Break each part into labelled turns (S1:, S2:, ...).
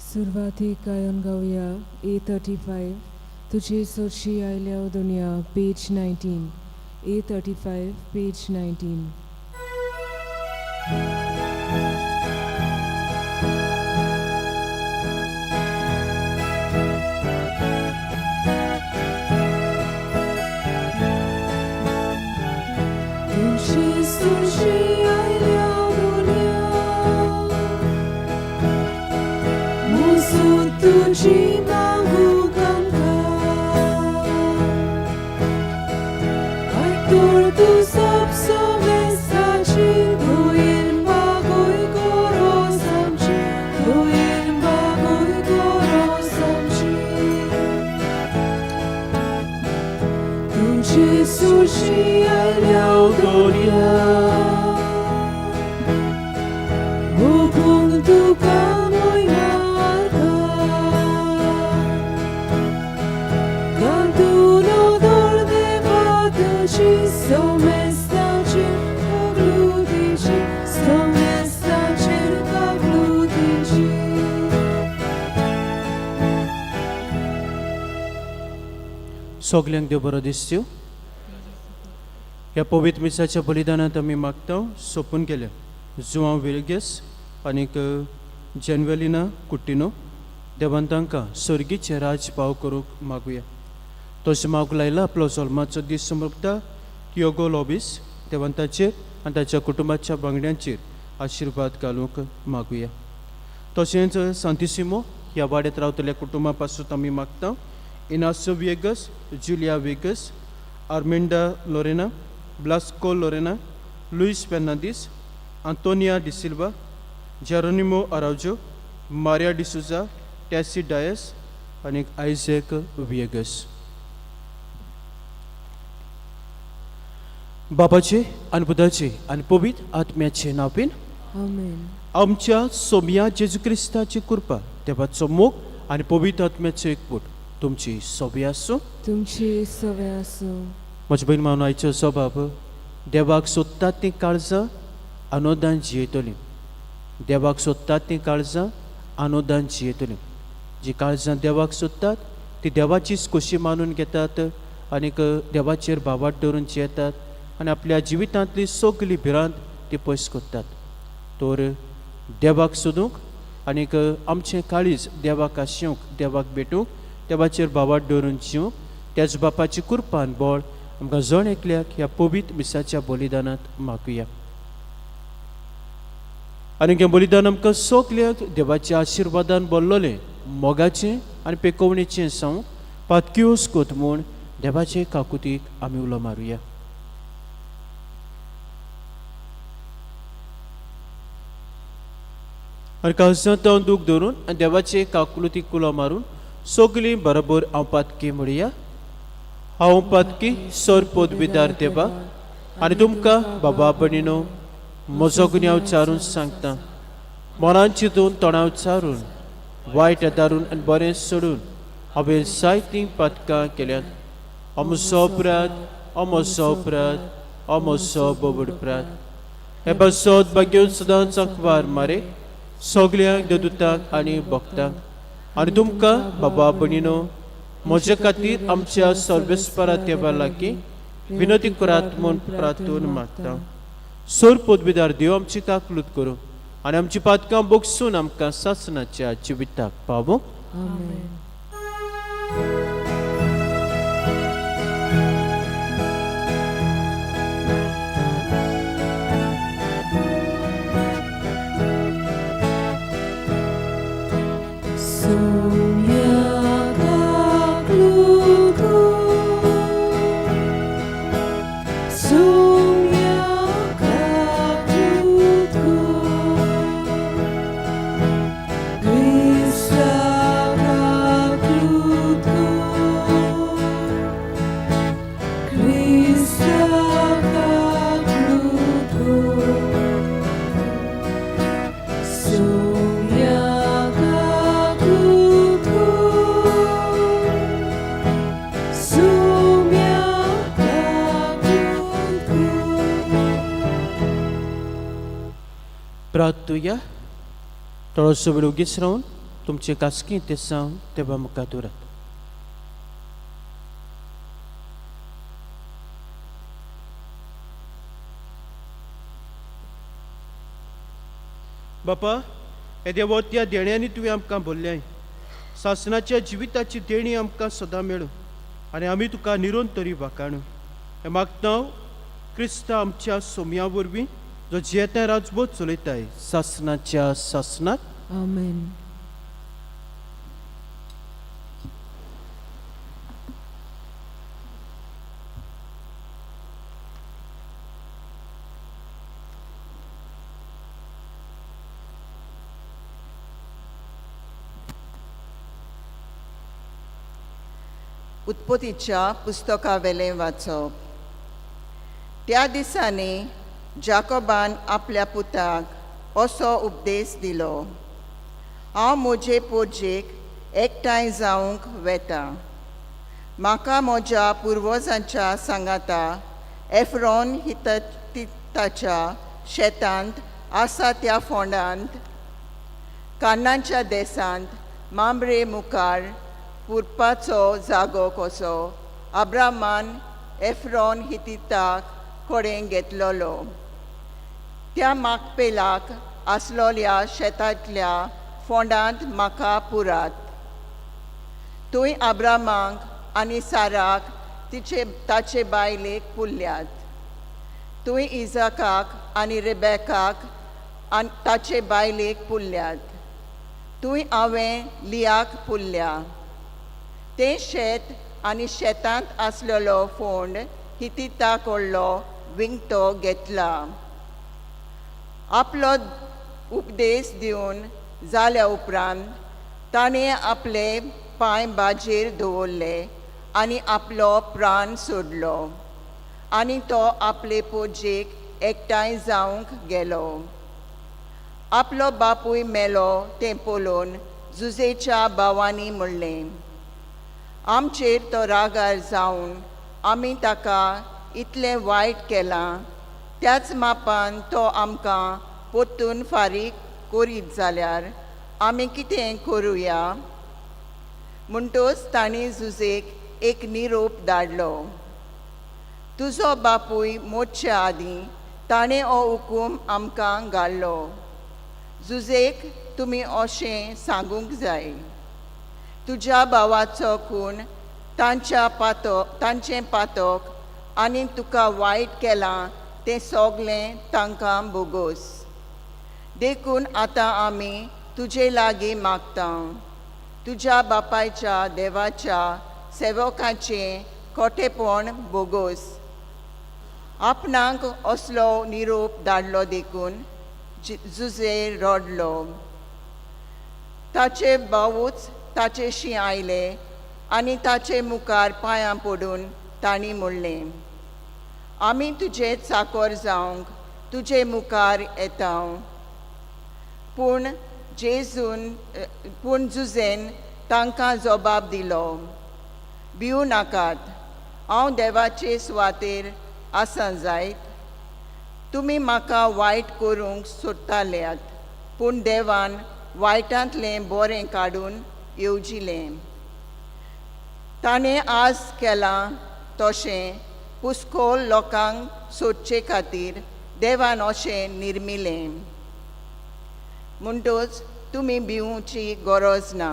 S1: सुरवातीक गायन गाऊया A35 तुझे सोशी आयल्या दुनिया पेज 19 A35 पेज 19 तुझे सोशी आयल्या दुनिया मुसू तुझी मागू Ganga Aitor tu sapso messaci Doin bagoi goro samci Doin bagoi goro samci Tuce sushi aliau doria Mukung tu kamoi marga Cantu no dor de bataci So messaci agludici So messaci agludici
S2: सगल्यांक देव बरो दीस दिवं. ह्या पवित्र मिसाच्या बलिदानांत आमी मागता सोपून गेले जुआंव विलगेस आनीक जेनवेलिना कुट्टिनो देवान तांकां सर्गीचे राज पाव करूंक मागुया. तशें मागूंक लायला आपलो जल्माचो दीस समजता तियोगो लॉबीस देवान ताचेर आनी ताच्या कुटुंबाच्या वांगड्यांचेर आशिर्वाद घालूंक मागुया. तशेंच सांतिसिमो ह्या वाड्यात रावतल्या कुटुंबा पासून आमी मागता इनासो वेगस जुलिया वेगस आर्मिंडा लोरेना ब्लास्को लोरेना लुईस फेर्नांदीस आंतोनिया डिसिल्वा जेरोनिमो आराउजो मारिया डिसुजा टॅसी डायस आनी आयझॅक वेगस. बाबाचे आनी पुताचे आनी पवित्र आत्म्याचे नांवान
S1: Amen.
S2: आमच्या सोम्या जेजू क्रिस्ताची कृपा देवाचो मोग आनी पवित्र आत्म्याचो एकपूट तुमची सोबी आसूं.
S1: तुमची सवय आसूं.
S2: म्हजे बहीण मावन आयचो स्वभाव देवाक सोदतात तीं काळजां अनुदान जियेतलीं. देवाक सोदतात तीं काळजां अनुदान जियेतलीं. जीं काळजां देवाक सोदतात तीं देवाचीच खोशी मानून घेतात आनीक देवाचेर भावाट दवरून जियेतात आनी आपल्या जिवितांतली सगली भिरांत ती पयस करतात. तर देवाक सोदूंक आनीक आमचें काळीज देवाक आशेवंक देवाक भेटूंक देवाचेर भावाट दवरून जिवंक त्याच बापाची कृपा आनी बळ आमकां जण एकल्याक ह्या पवित्र मिसाच्या बलिदानांत मागुया. आनी हें बलिदान आमकां सगल्याक देवाच्या आशिर्वादान भरलोलें मोगाचें आनी पेकोवणेचें जावं पातक्योस कोत म्हूण देवाचे काकुतीक आमी उलो मारुया. आनी काळजांत दूख धरून आनी देवाचे काकुतीक उलो मारून सगलीं बरोबर हांव पातकी म्हणुया. हांव पातकी सर पदवीदार देवा आनी तुमकां बाबा भयणीनो म्हजो गुन्यांव विचारून सांगता. मनान चिंतून तोंडां विचारून वायट आदारून आनी बरें सोडून हांवें जायतीं पातकां केल्यात. हो म्हजो अपराध हो म्हजो अपराध हो म्हजो बोबड अपराध. हे बसत भाग्योन सदांच अखबार मारे सगल्यांक देदूतांक आनी भक्तांक आनी तुमकां बाबा भयणीनो म्हजे खातीर आमच्या सर्वेस्परा देवा लागीं विनंती करात म्हूण प्रार्थून मागता. सर पदवीदार देव आमची काकलूत करूं आनी आमची पातकां बोगसून आमकां सासणाच्या जिविताक पावूं.
S1: Amen.
S2: प्रार्थूया. थोडोसो वेळ उगीच रावन तुमचे कासकी ते सांग तेव्हा मुका दुरात बापा हे देवत्या देण्यांनी तुवें आमकां भरल्याय सासणाच्या जिविताची देणी आमकां सदां मेळूं आनी आमी तुका निरोंतरी वाखाणू हें मागता क्रिस्ता आमच्या सोम्या वरवीं जो जेता राजभोग चलयताय सासणाच्या सासणात
S1: आमेन.
S3: उत्पत्तीच्या पुस्तकावेलें वाचप. त्या दिसांनी जाकोबान आपल्या पुताक असो उपदेश दिलो. हांव म्हजे पोरजेक एकठांय जावंक वेता. म्हाका म्हज्या पुर्वजांच्या सांगाता एफ्रोन हिताच्या शेतांत आसा त्या फोंडांत कान्नांच्या देसांत मांबरे मुखार पुरपाचो जागो कसो अब्रामान एफ्रोन हिताक कडेन घेतलोलो. त्या माकपेलाक आसलोल्या शेतांतल्या फोंडांत म्हाका पुरात. थंय अब्रामाक आनी साराक ताचे बायलेक पुरल्यात. थंय इजाकाक आनी रेबेकाक ताचे बायलेक पुरल्यात. थंय हांवें लियाक पुरल्या. तें शेत आनी शेतांत आसलेलो फोंड हितिता कडलो विंगटो घेतला. आपलो उपदेश दिवन जाल्या उपरांत ताणें आपले पांय बाजेर दवरले आनी आपलो प्राण सोडलो आनी तो आपले पोरजेक एकठांय जावंक गेलो. आपलो बापूय मेलो तें पळोवन जुजेच्या भावांनी म्हणलें, आमचेर तो रागार जावन आमी ताका इतलें वायट केलां, त्याच मापान तो आमकां परतून फारीक करीत जाल्यार आमी कितें करुया? म्हणटच तांणी जुजेक एक निरोप धाडलो. तुजो बापूय मोडच्या आदीं ताणें हो हुकूम आमकां घाल्लो. जुजेक तुमी अशें सांगूंक जाय, तुज्या भावाचो खून तांचें पातक आनी तुका वायट केलां तें सगलें तांकां बोगोस. देखून आतां आमी तुजे लागीं मागता, तुज्या बापायच्या देवाच्या सेवकाचें खोटेपण बोगोस. आपणाक असलो निरोप धाडलो देखून जुजे रडलो. ताचे भावूच ताचेशी आयले आनी ताचे मुखार पांयां पडून तांणी म्हणलें, आमी तुजे चाकर जावंक तुजे मुखार येता. पूण जुजेन तांकां जबाब दिलो, भिवू नाकात, हांव देवाचे सुवातेर आसां जायत. तुमी म्हाका वायट करूंक सोदताल्यात, पूण देवान वायटांतलें बरें काडून येवजिलें. ताणें आज केलां तशें पुस्कोल लोकांक सोदचे खातीर देवान अशें निर्मिलें. म्हणटच तुमी भिवूची गरज ना.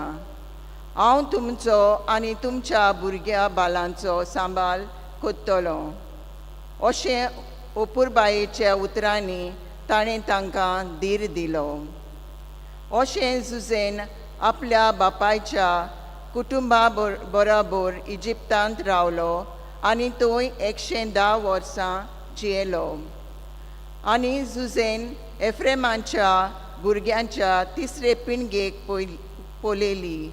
S3: हांव तुमचो आनी तुमच्या भुरग्या बालांचो सांबाळ करतलो. अशें अपुरबायेच्या उतरांनी ताणें तांकां धीर दिलो. अशें जुजेन आपल्या बापायच्या कुटुंबा बरोबर इजिप्तांत रावलो आनी थंय 110 वर्सां जियेलो. आनी जुजेन एफ्रेमाच्या भुरग्यांच्या तिसरे पिणगेक पळयली.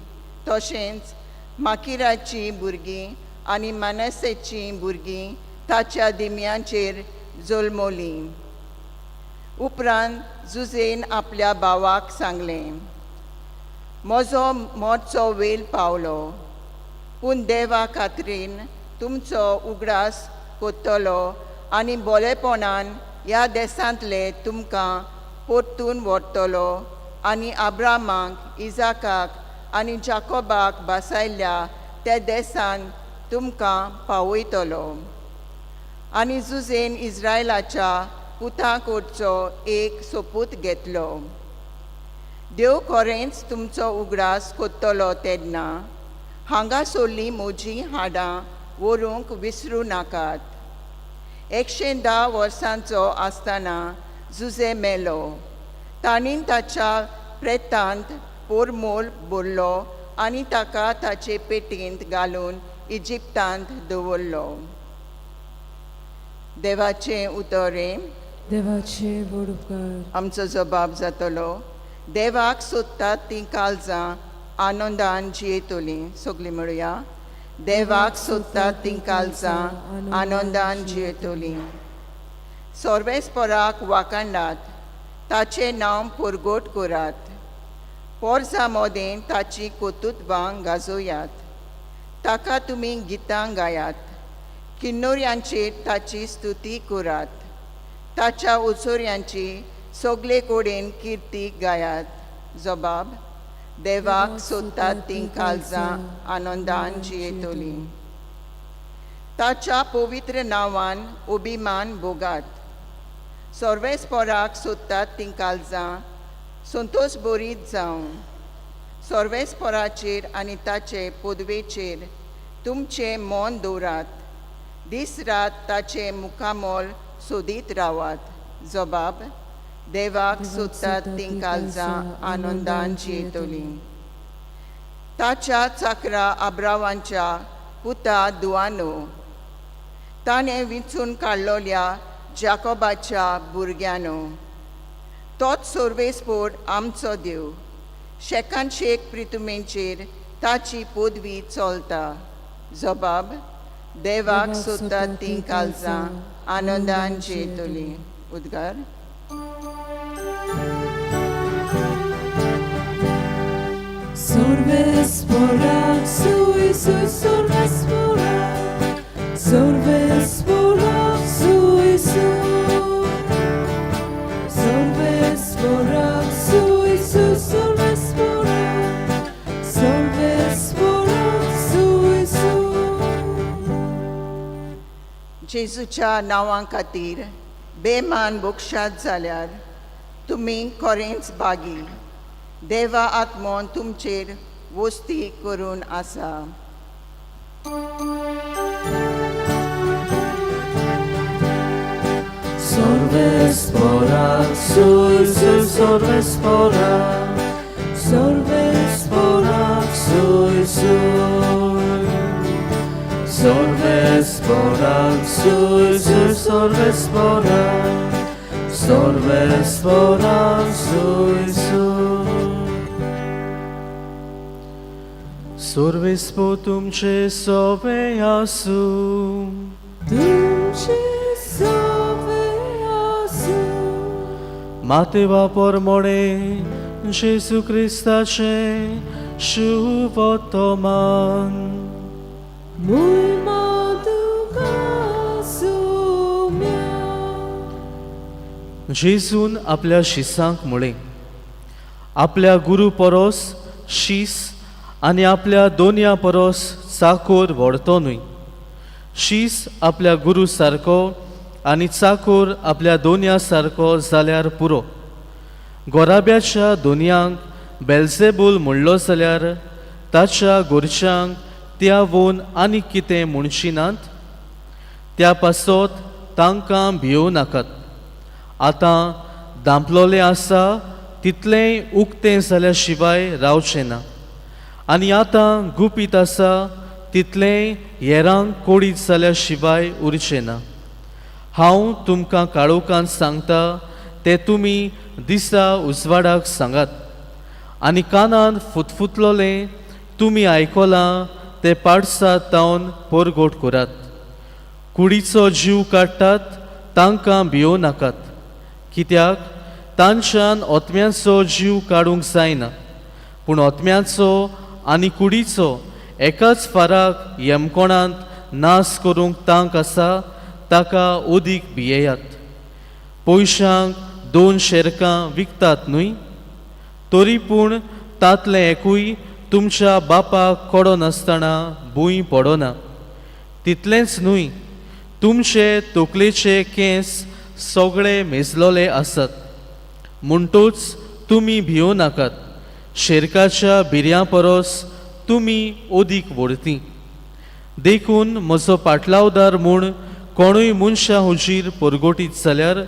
S3: तशेंच माकिराची भुरगीं आनी मानसेची भुरगीं ताच्या दिम्यांचेर जल्मलीं. उपरांत जुजेन आपल्या भावाक सांगलें, म्हजो मोडचो वेळ पावलो, पूण देवा खातीर तुमचो उगडास करतलो आनी बोलेपणान ह्या देसांतले तुमकां परतून व्हरतलो आनी अब्रामाक इजाकाक आनी जाकोबाक बसयल्ल्या त्या देसान तुमकां पावयतलो आनी जुजेन इस्रायलाच्या पुतां कडचो एक सोपूत घेतलो. देव खरेंच तुमचो उगडास कोत्तलो तेन्ना हांगा सोल्ली म्हजी हाडां व्हरूंक विसरूं नाकात. 110 वर्सांचो आसतना जुजे मेलो. ताणीन ताच्या प्रेतांत पोरमोल भरलो आनी ताका ताचे पेटींत घालून इजिप्तांत दवरलो. देवाचें उतरें.
S1: देवाचे व्हड उपकार.
S3: आमचो जबाब जातलो. देवाक सोदतात तीं काळजां आनंदान जियेतलीं. सगळीं म्हणुया. देवाक सोदतात तीं काळजां आनंदान जियेतलीं. सर्वेस्पराक वाखाणात, ताचें नांव परगोट करात. पोरसां मोदें ताची कोतुतबां गाजोयात. ताका तुमी गितां गायात. किन्नोऱ्यांचेर ताची स्तुती करात. ताच्या उचोऱ्यांची सगळे कडेन किर्ती गायात. जबाब. देवाक सोदतात तीं काळजां आनंदान जियेतलीं. ताच्या पवित्र नांवान अभिमान भोगात. सर्वेस्पराक सोदतात तीं काळजां संतोश बरीत जावं. सर्वेस्पराचेर आनी ताचे पदवेचेर तुमचें मन दवरात. दीस रात ताचे मुखामोल सोदीत रावात. जबाब. देवाक सोदतात तीं काळजां आनंदान जियेतलीं. ताच्या चाकरा आब्रावांच्या पुता दुआनो. ताणें विंचून काडलोल्या जाकोबाच्या भुरग्यानो. तोच सर्वेस्पोर आमचो देव. शेकान शेक प्रितुमेचेर ताची पदवी चलता. जबाब. देवाक सोदतात तीं काळजां आनंदान जियेतलीं. उद्गार.
S1: Sorvesporak, suisus, sorvesporak, sorvesporak, suisus, sorvesporak, suisus, sorvesporak, sorvesporak, suisus.
S3: जेजूच्या नांवा खातीर बेमान बोक्षात जाल्यार तुमी खरेंच बागी. देवा आत्मोन तुमचेर वस्ती करून आसा.
S1: Sorvesporak, suisus, sorvesporak, sorvesporak, suisus, sorvesporak, suisus, sorvesporak, sorvesporak, suisus.
S4: Sorvespo तुमचे सोबे आसूं.
S1: तुमचे सोबे आसूं.
S4: मातेवा पोरमोणे जेसू क्रिस्ताचे शुभ वर्तमान.
S1: Mój maduka sumia.
S4: जेजून आपल्या शिसांक म्हळें, आपल्या गुरू परोस शीस आनी आपल्या दोनया परोस चाकोर व्हडतो न्हय. शीस आपल्या गुरू सारको आनी चाकोर आपल्या दोनया सारको जाल्यार पुरो. गोराब्याच्या दोनयांक बेल्जेबूल म्हणलो जाल्यार ताच्या गोरच्यांक त्या वोन आनी कितें म्हणची नात. त्या पासत तांकां भियोव नाकात. आतां दांपलोलें आसा तितलें उक्तें जाल्या शिवाय रावचें ना. आनी आतां गुपीत आसा तितलें हेरांक कोडीत जाल्या शिवाय उरचें ना. हांव तुमकां काळोखांत सांगता तें तुमी दिसा उजवाडाक सांगात. आनी कानान फुतफुतलोलें तुमी आयकलां तें पाडसात तावन परगोट करात. कुडीचो जीव काडटात तांकां भियोव नाकात. कित्याक तांच्यान ओतम्याचो जीव काडूंक जायना. पूण ओतम्याचो आनी कुडीचो एकाच फाराक येमकोणांत नास करूंक तांक आसा ताका ओदीक भियेयात. पयशांक 2 शेरकां विकतात न्हय. तरी पूण तातलें एकूय तुमच्या बापाक कोडो नासतना भूंय पडोना. तितलेंच न्हय, तुमचे तकलेचे केंस सगळे मेजलोले आसात. म्हणटूच तुमी भियो नाकात. शेरकाच्या बिऱ्यां परस तुमी ओदीक व्हडती. देखून म्हजो पाटलावदार म्हूण कोणूय मनशा हुजीर परगोटीत जाल्यार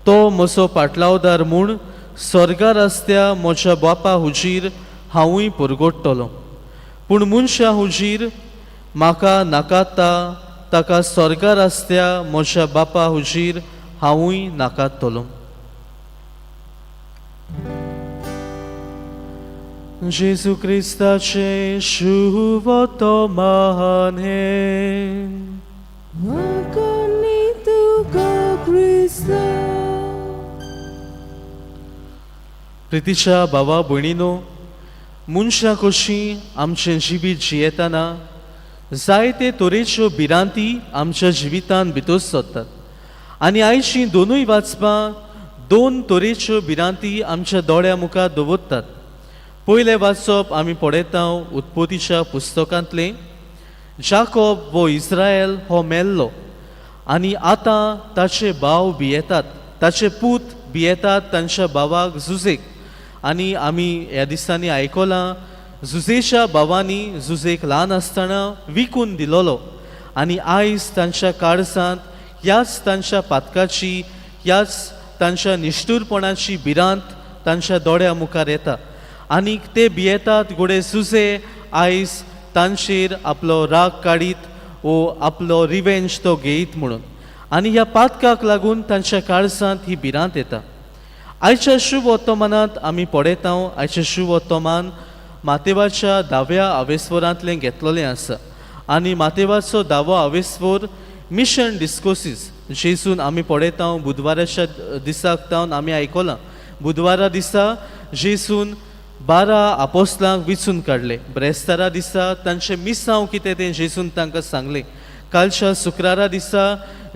S4: तो म्हजो पाटलावदार म्हूण स्वर्गार आसत्या म्हज्या बापा हुजीर हांवूय परगोडटलों. पूण मनशा हुजीर म्हाका नाकात्ता ताका स्वर्गार आसत्या म्हज्या बापा हुजीर हांवूय नाकात्तलों. जेजू क्रिस्ताचे शुभ वर्तमान हे
S1: Wakani tuka Krista.
S4: प्रितीच्या भावा भयणीनो, मनशां कशीं आमचें जिवीत जियेतना जायते तरेच्यो भिरांती आमच्या जिवितान भितर सरतात. आनी आयचीं दोनूय वाचपां दोन तरेच्यो भिरांती आमच्या दोळ्या मुखार दवरतात. पयलें वाचप आमी पळयता उत्पत्तीच्या पुस्तकांतलें. जाकोब वो इस्रायल हो मेल्लो आनी आतां ताचे भाव भियेतात, ताचे पूत भियेतात तांच्या भावाक जुजेक. आनी आमी ह्या दिसांनी आयकलां जुजेच्या भावांनी जुजेक ल्हान आसतना विकून दिलोलो आनी आयज तांच्या काळजांत ह्याच तांच्या पातकाची, ह्याच तांच्या निश्ठूरपणाची भिरांत तांच्या दोळ्या मुखार येता. आनीक ते भियेतात घोडे जुजे आयज तांचेर आपलो राग काडीत वो आपलो रिवेंज तो घेयत म्हणून. आनी ह्या पातकाक लागून तांच्या काळजांत ही भिरांत येता. आयच्या शुभ वर्तमानांत आमी पळयता, आयचें शुभ वर्तमान मातेवाच्या 10व्या आवेस्वरांतलें घेतलेलें आसा. आनी मातेवाचो 10वो आवेस्वर मिशन डिस्कोसीस जेजून आमी पळयता. बुधवाराच्या दिसाक जावन आमी आयकलां बुधवारा दिसा जेजून 12 आपोस्लांक विचून काडले. ब्रेस्तारा दिसा तांचें मिसांव कितें तें जेजून तांकां सांगलें. कालच्या शुक्रारा दिसा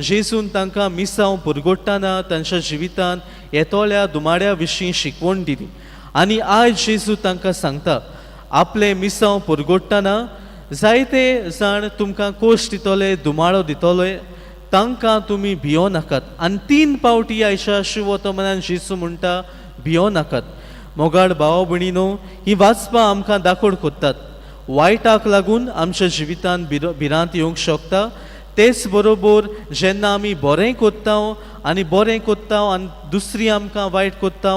S4: जेजून तांकां मिसांव पुरगोडटाना तांच्या जिवितान येतोल्या दुमाड्या विशीं शिकवण दिली. आनी आयज जेजू तांकां सांगता आपले मिसांव पुरगोडटाना जायते जाण तुमकां कोश्ट दितले, दुमाळो दितले, तांकां तुमी भियो नाकात. आनी 3 पावटी आयच्या शुभ वर्तमानान जेजू म्हणटा भियो नाकात. मोगाळ भाव भयणीनो, ही वाचपां आमकां दाखोड कोत्तात वायटाक लागून आमच्या जिवितान भिरांत येवंक शकता. तेच बरोबर जेन्ना आमी बरें कोत्ता आनी दुसरी आमकां वायट कोत्ता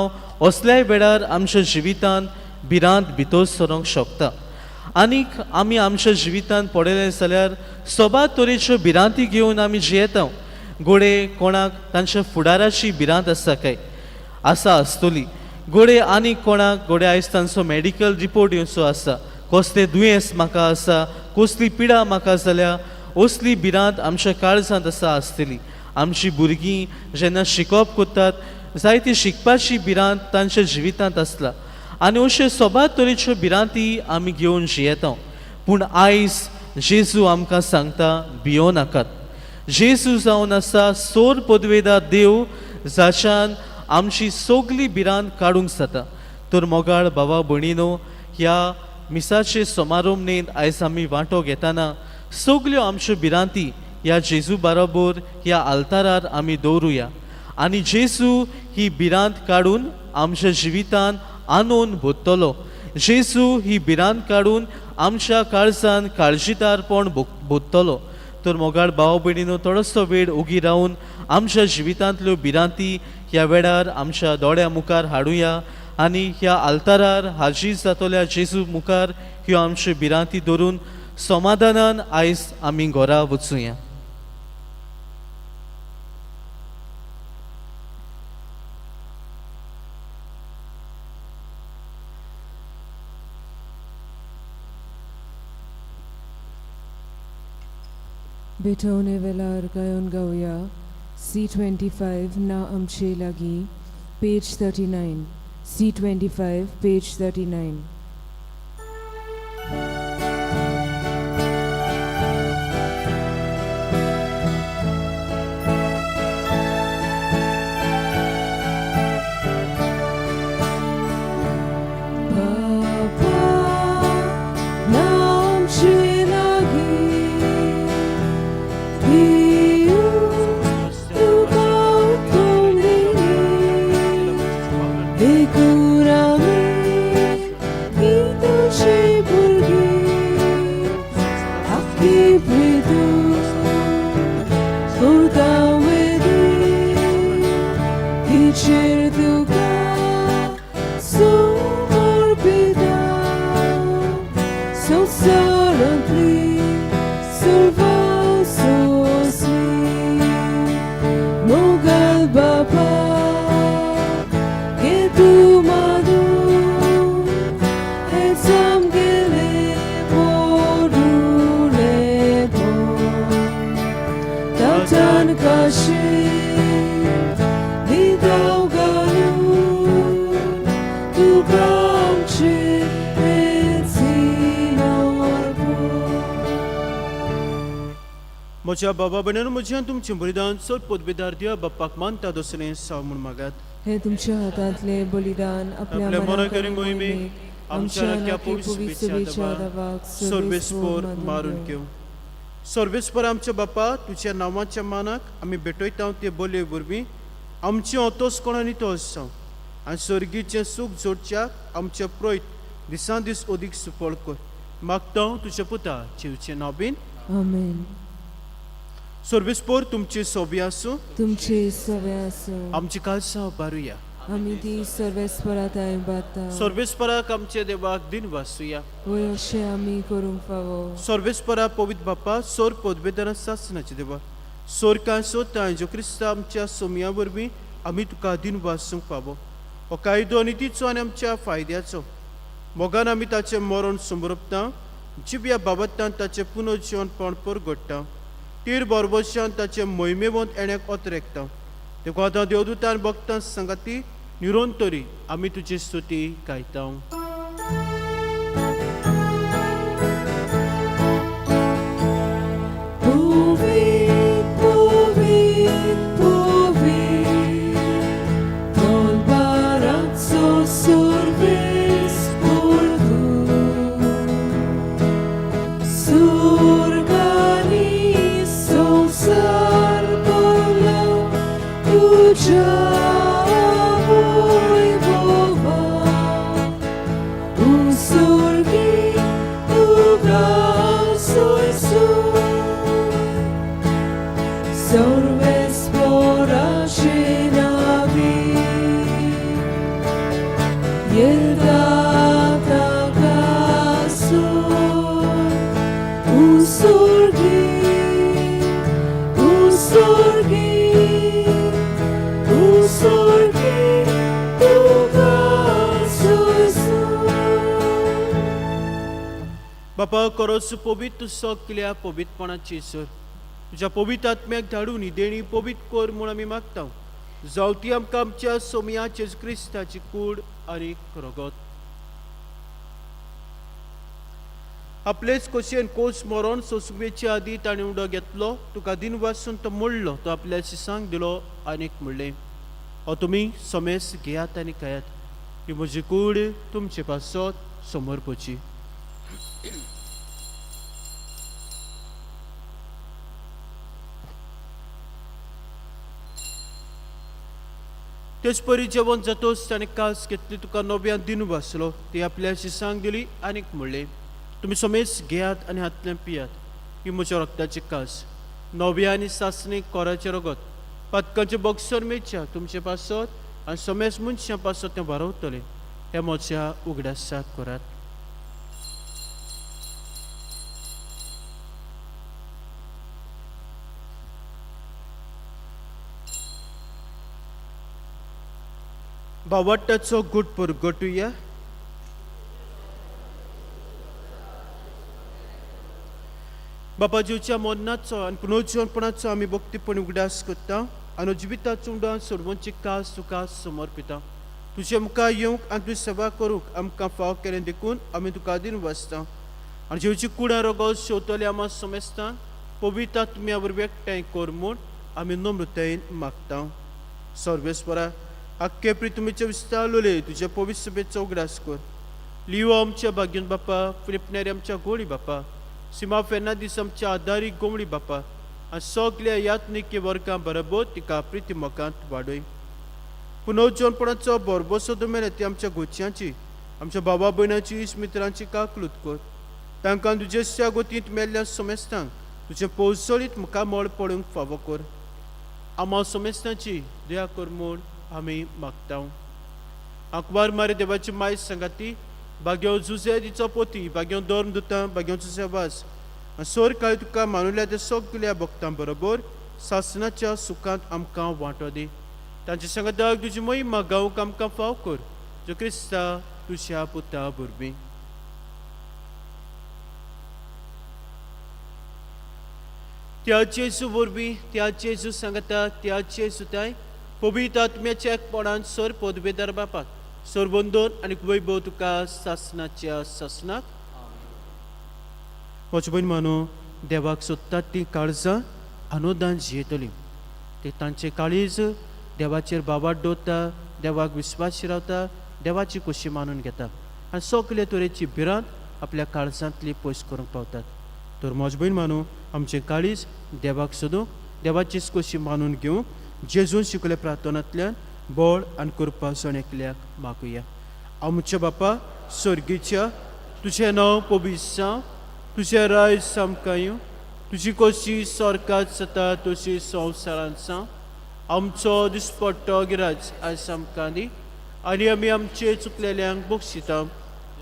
S4: असल्याय वेळार आमच्या जिवितान भिरांत भितर सरोंक शकता. आनीक आमी आमच्या जिवितान पळयलें जाल्यार सोबात तरेच्यो भिरांती घेवन आमी जियेता. घोडे कोणाक तांच्या फुडाराची भिरांत आसा काय? आसतली. घोडे आनीक कोणाक घोडे आयज तांचो मॅडिकल रिपोर्ट येवचो आसा, कसलें दुयेंस म्हाका आसा, कसली पिडा म्हाका जाल्या, असली भिरांत आमच्या काळजांत आसतली. आमची भुरगीं जेन्ना शिकप करतात जायती शिकपाची भिरांत तांच्या जिवितांत आसला. आनी अश्यो सोबात तरेच्यो भिरांती आमी घेवन जियेता. पूण आयज जेजू आमकां सांगता भियो नाकात. जेजू जावन आसा सोर पदवेदार देव जाच्यान आमची सगली भिरांत काडूंक जाता. तर मोगाळ भावा भयणीनो, ह्या मिसाचे समारंभेंत आयज आमी वांटो घेतना सगल्यो आमच्यो भिरांती ह्या जेजू बरोबर ह्या आल्तारार आमी दवरुया. आनी जेजू ही भिरांत काडून आमच्या जिवितान आनोन भोगतलो. जेजू ही भिरांत काडून आमच्या काळजान काळजीदारपण भोगतलो. तर मोगाळ भाव भयणीनो, थोडोसो वेळ उगी रावन आमच्या जिवितांतल्यो भिरांती ह्या वेळार आमच्या दोळ्या मुखार हाडुया आनी ह्या आल्तारार हाजीर जातल्या जेजू मुखार ह्यो आमच्यो भिरांती धरून समाधानान आयज आमी घरा वचुया.
S1: बेटवणे वेलार गायन गावया C25 ना आमचे लागीं page 39. C25 page 39. kibritu Udawedi Icertuka Sumorbida So silently Survivosly Mogal Baba Ketu Madu Etsam Gele Porulebo Tatan Kashi Lidau Galu Tukamchi Etzinorbo
S2: म्हज्या बाबा भयणांनो म्हज्यान तुमचें बलिदान चड पदवेदार दिया बाप्पाक मानता दसलें साव म्हूण मागात
S1: हे तुमच्या हातांतले बलिदान आपल्या
S2: आपल्या
S1: मनाकरी
S2: मनाकरी
S1: मोहिमेक
S2: मोहिमेक
S1: आमच्या
S2: आमच्या
S1: नाकी पवित्र विचारावाक
S2: सर्वेस्पोर मारून घेवं सर्वेस्पर आमच्या बापा तुझ्या नांवाच्या मानाक आमी भेटयता ते बोलये वरवीं आमची ओतोस कोणानी तो आसा आनी सर्गीचें सूख जोडच्याक आमचे प्रयत्न दिसान दीस ओदीक सुफळ कर मागता तुझ्या पुता जीवचें नांव बीन
S1: आमेन
S2: सर्वेस्पोर तुमची सोबी आसूं
S1: तुमचे सवे आसो
S2: आमची काळजां बारुया
S1: आमी ती सर्वेस्पराताय बाता
S2: सर्वेस्पराक आमचे देवाक दिन वासूया
S1: वय अशें आमी करूंक फावो
S2: सर्वेस्परा पवित्र बाप्पा सोर पदवेदारां सासनाचे देवा सोर कांय सोता जो क्रिस्ता आमच्या सोमया वरवीं आमी तुका दिन वासूंक फावो हो कायदो नितीचो आनी आमच्या फायद्याचो मोगान आमी ताचें मरण समरपता जिव्या बाबतान ताचें पुनर्जीवन पणपर घडटा तीर बरोबरच्यान ताचे मोहिमेवंत येण्याक ओतरेकता देखून आतां देवदूतान भक्तां सांगाती निरोंतरी आमी तुजी स्तुती गायता
S1: Povit, povit, povit Tol barazzo sorves por tu Surgani sonsar bola Tuja voi bova Usurgi tuga soy Sorves pora shenavi Yerdata kaso Usurgi Usurgi Usurgi Tuga soisu
S2: बापा करोस पवित्र सगल्या पवित्रपणाची सर तुझ्या पवित्र आत्म्याक धाडून ही देणी पवित्र कर म्हूण आमी मागता जावं ती आमकां आमच्या सोमया जेजू क्रिस्ताची कूड आनी रगत आपलेच खोशयेन कोस मरण सोंसुवेचे आदी ताणें उडो घेतलो तुका दिन वासून तो मोडलो तो आपल्या शिसांक दिलो आनीक म्हणलें हो तुमी सोमेस घेयात आनी खायात ही म्हजी कूड तुमचे पासत समर्पची तेच परी जेवण जातोच ताणें कास घेतली तुका नव्यान दिन वाचलो ती आपल्या शिसांक दिली आनीक म्हणलें तुमी सोमेस घेयात आनी हातल्यान पियात ही म्हज्या रक्ताची कास नव्या आनी सासणीक कोराचें रगत पातकांचे बॉक्सर मेच्या तुमचे पासत आनी सोमेस मनशां पासत तें वारवतलें हें म्हज्या उगडासाक करात बावट्टाचो गुट परगटुया बापा जीवच्या मरणाचो आनी पुनर्जीवनपणाचो आमी भक्तीपण उगडास करता आनी जिविताचो उंडाण सर्वांची कास तुका समर्पिता तुजे मुखार येवंक आनी तुजी सेवा करूंक आमकां फाव केलें देखून आमी तुका दिन वाचता आनी जीवची कुडां रगत शेवतले आमा समेस्तान पवित्र आत्म्या वरवीं एकठांय कर म्हूण आमी नम्रतायेन मागता सर्वेस्परा आख्खे प्रितुमेचे विस्तारलोले तुज्या पवित्र सभेचो उगडास कर लिओ आमच्या भाग्यन बापा फिलिपनेरी आमच्या गोळी बापा सिमा फेर्नांदीस आमच्या आदारी गोमडी बापा आनी सगल्या यात्निके वर्गां बरोबर तिका प्रिती मोगांत वाडय पुनर्जीवनपणाचो बरबसो दोमेन ती आमच्या गोच्यांची आमच्या बाबा भयणाची इश्ट मित्रांची काकलूत कर तांकां तुजे शागोतींत मेल्ल्या सोमेस्तांक तुजे पौसळीत मुखार मोळ पडूंक फावो कर. आमा सोमेस्तांची दया कर म्हूण आमी मागता. अकबार मारे देवाची माय सांगाती भाग्यो जुजे दिचो पोती भाग्यो दोर्म दुतां भाग्यो जुजे वास सोर काळी तुका मानुल्या त्या सगल्या भक्तां बरोबर सासणाच्या सुखांत आमकां वांटो दी. तांचे सांगाताक तुजी महिमा गावूंक आमकां फाव कर. जो क्रिस्ता तुज्या पुता वरवीं. त्या जेजू वरवीं त्या जेजू सांगता त्या जेजूताय पवित्र आत्म्याच्या एकपणान सर पदवेदार बापाक सरबंदोन आनी वैभव तुका सासणाच्या सासणाक. म्हजे बहीण मानो देवाक सोदतात ती काळजां अनुदान जियेतलीं. ते तांचे काळीज देवाचेर बाबाट दवरता, देवाक विस्वास रावता, देवाची खोशी मानून घेता आनी सगळे तरेची भिरांत आपल्या काळजांतली पयस करूंक पावतात. तर म्हजे बहीण मानो आमचें काळीज देवाक सोदूंक देवाचीच खोशी मानून घेवंक जेजून शिकले प्रार्थनांतल्यान बळ आनी कृपा सण एकल्याक मागुया. आमच्या बापा स्वर्गीच्या तुजें नांव पवित्र जावं, तुजें रायज सामका येवं, तुजी खोशी स्वर्गांत जाता तशी संवसारांत जावं. आमचो दिसपट्टो गिराज आयज आमकां दी आनी आमी आमचे चुकलेल्यांक बक्षिता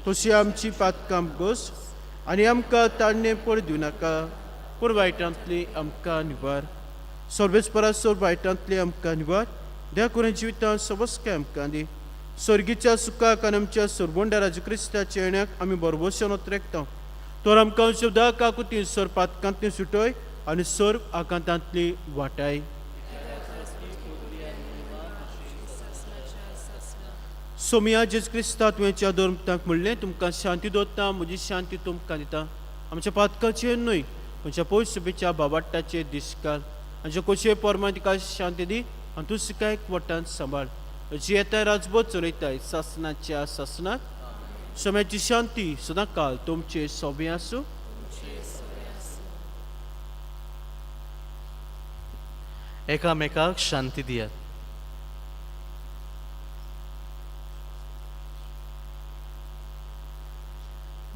S2: तशी आमची पातकां घोस आनी आमकां ताणें पड दिवं नाका पूण वायटांतली आमकां निवार. सर्वेस्परासोर वायटांतली आमकां निवार. देव करून जिवितांत सबस्काय आमकां दी. स्वर्गीच्या सुखाक आनी आमच्या सोरबोंडा राजा क्रिस्ताच्या येण्याक आमी बरोबरशेन उतरेकता. तर आमकां शब्दा काकुती सर पातकांतली सुटय आनी सर आकांतांतली वाटाय. सोमिया जेज क्रिस्ता तुवेंच्या धर्मतांक म्हणलें तुमकां शांती दवरता म्हजी शांती तुमकां दिता. आमच्या पातकाचेर न्हय खंयच्या पयस सुबेच्या बाबाटाचेर दीस घाल आनी जे कशे पोरमां तिका शांती दी आनी तूं सिका एकवटान सांबाळ. जी येता राजभर चलयताय सासणाच्या सासणाक. सोम्याची शांती सदां काल तुमचे सोबे आसूं.
S4: एकामेकाक शांती दियात.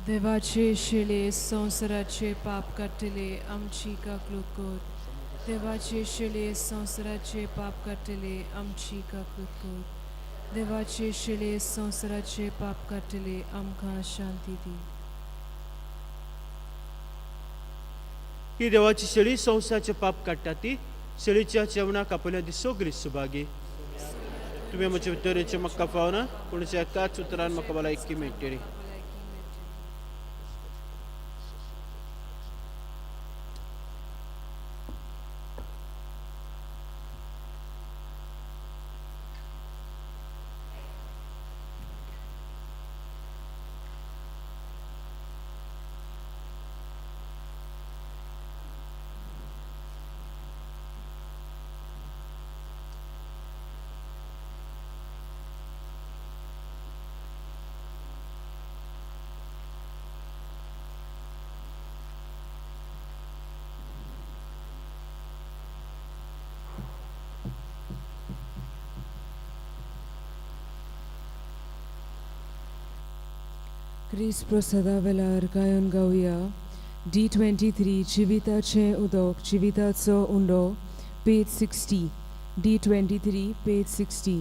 S1: देवाचे शिले संवसाराचे पाप काडटले आमची काकलूक कर. देवाचे शिले संवसाराचे पाप काडटले आमची काकलूक कर. देवाचे शिले संवसाराचे पाप काडटले आमकां शांती दी.
S2: ही देवाची शेळी संवसाराचे पाप काडटा ती शेळीच्या जेवणाक आपल्या दी सगळी सुभागी. तुवें म्हजे भितरेचे म्हाका पावना पूण एकाच उतरान म्हाका भलायकी मेळटली.
S1: क्रिस प्रसादा वेळार गायन गावया D23 जिविताचें उदक जिविताचो उंडो पेज 60. D23 page 60.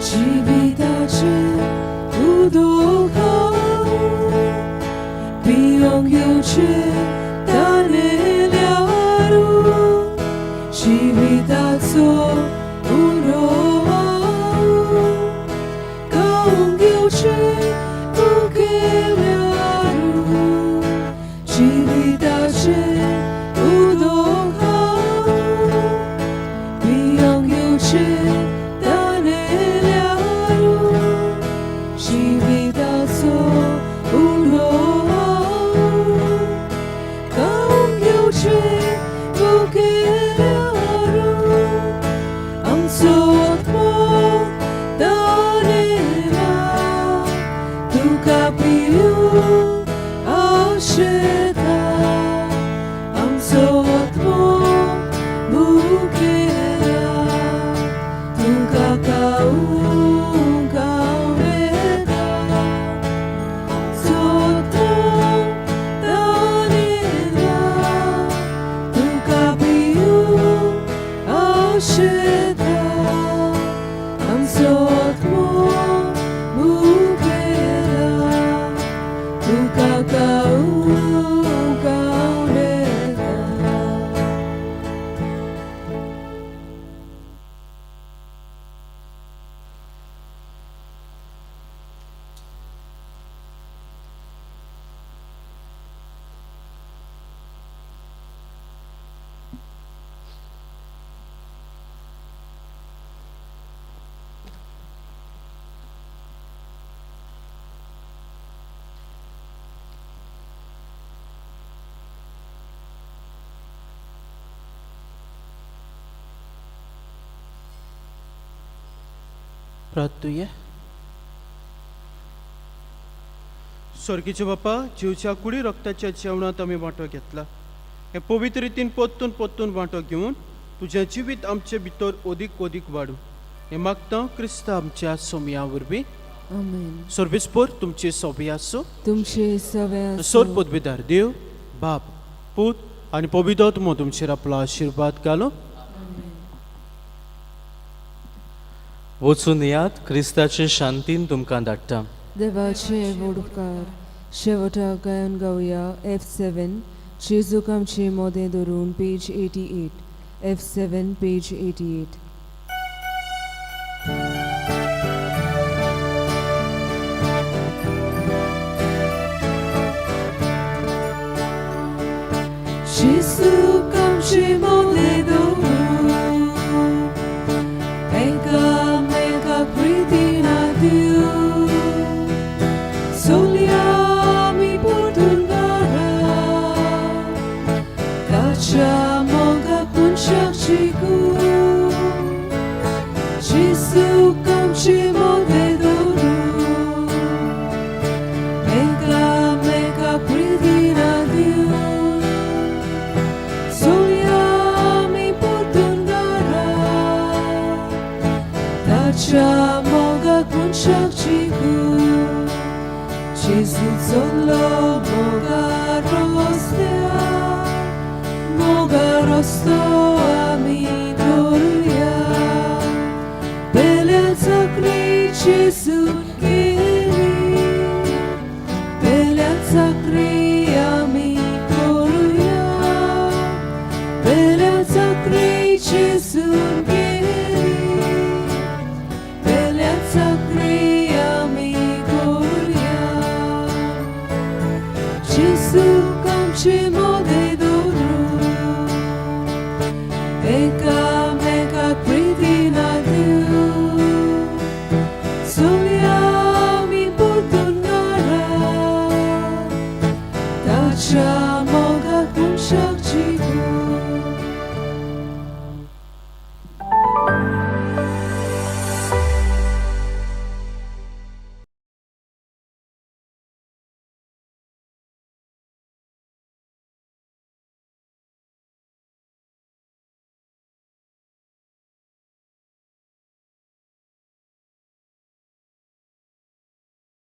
S1: जिविताचें उदक पियोंक येवचें जिविताचो उंडो गावूंक येवचें तुगेल्यार. जिविताचें उदक पियोंक येवचें ताणेल्यार. जिविताचो उंडो गावूंक येवचें तुगेल्यार. 세다 암소모 무게라 우가가우 가오레가
S2: प्रार्थूया. स्वर्गीचे बाप्पा, जीवच्या कुडी रक्ताच्या जेवणात आम्ही वांटो घेतला. हे पवित्र रितीन पोत्तून पोत्तून वांटो घेऊन तुझें जिवीत आमचे भितर ओदीक ओदीक वाडू हे मागता क्रिस्त आमच्या सोमया वरवीं.
S1: आमेन.
S2: सर्वेस्पर तुमचे सोबी आसो.
S1: तुमचे सवय
S2: सोर पदवीदार देव, बाप, पूत आनी पवित्र आत्मो तुमचेर आपलो आशीर्वाद घालो.
S4: वचून यात क्रिस्ताचे शांतीन तुमकां धाडटा.
S1: देवाचे वडकार शेवटाक गायन गावया F7 जेजूक आमचे मोदें धरून पेज 88 F7 पेज 88. जेजूक आमचे मोदें धरून एकामेकाक प्रितीन दिवं Soliami portungara Kacha moga punchak chiku Jesu kamchi mode doru Mega pridina diu Soliami portungara Kacha moga punchak chiku Jesus solo moga rosto ami doruya Bele zakli Jesus